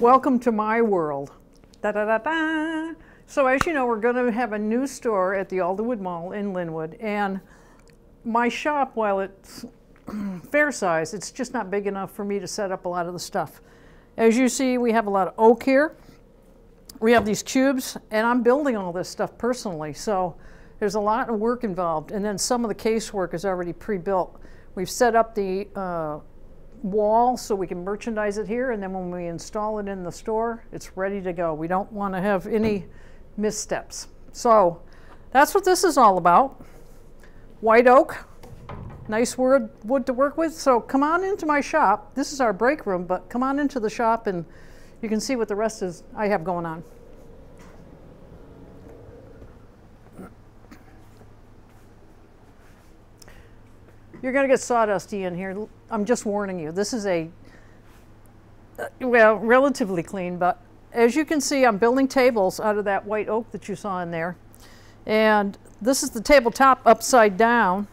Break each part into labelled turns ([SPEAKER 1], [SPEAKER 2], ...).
[SPEAKER 1] Welcome to my world. Da, da, da, da. So as you know, we're going to have a new store at the Alderwood Mall in Linwood, and my shop, while it's fair size, it's just not big enough for me to set up a lot of the stuff. As you see, we have a lot of oak here. We have these cubes, and I'm building all this stuff personally, so there's a lot of work involved, and then some of the casework is already pre-built. We've set up the wall so we can merchandise it here, and then when we install it in the store, it's ready to go. We don't want to have any missteps. So that's what this is all about. White oak, nice wood to work with. So come on into my shop. This is our break room, but come on into the shop and you can see what the rest is I have going on. You're going to get sawdusty in here. I'm just warning you. This is a, well, relatively clean, but as you can see, I'm building tables out of that white oak that you saw in there. And this is the tabletop upside down.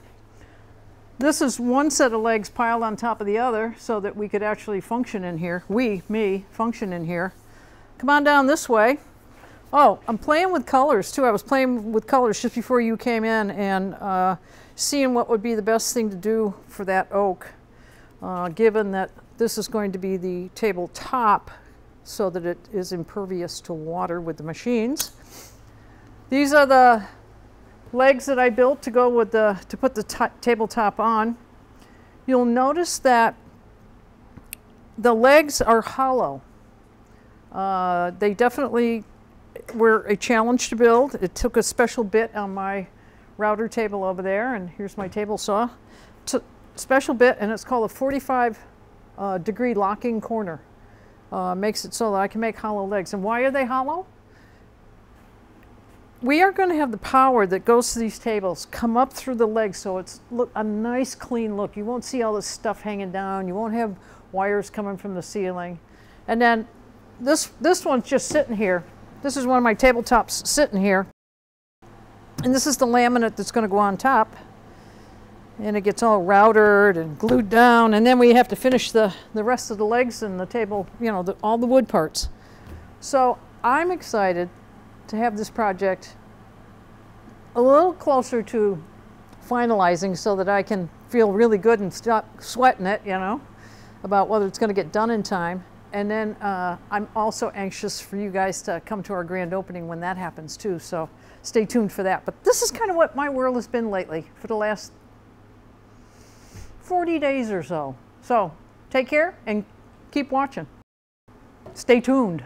[SPEAKER 1] This is one set of legs piled on top of the other so that we could actually function in here. Me, function in here. Come on down this way. Oh, I'm playing with colors too. I was playing with colors just before you came in and seeing what would be the best thing to do for that oak, given that this is going to be the tabletop so that it is impervious to water with the machines. These are the legs that I built to go with to put the tabletop on. You'll notice that the legs are hollow. They definitely were a challenge to build. It took a special bit on my router table over there, and here's my table saw. Special bit, and it's called a 45 degree locking corner. Makes it so that I can make hollow legs. And why are they hollow? We are going to have the power that goes to these tables come up through the legs, so it's a nice clean look. You won't see all this stuff hanging down. You won't have wires coming from the ceiling. And then this one's just sitting here. This is one of my tabletops sitting here. And this is the laminate that's going to go on top. And it gets all routered and glued down. And then we have to finish the rest of the legs and the table, you know, all the wood parts. So I'm excited to have this project a little closer to finalizing so that I can feel really good and stop sweating it, you know, about whether it's going to get done in time. And then I'm also anxious for you guys to come to our grand opening when that happens too. So stay tuned for that. But this is kind of what my world has been lately for the last 40 days or so. So take care and keep watching. Stay tuned.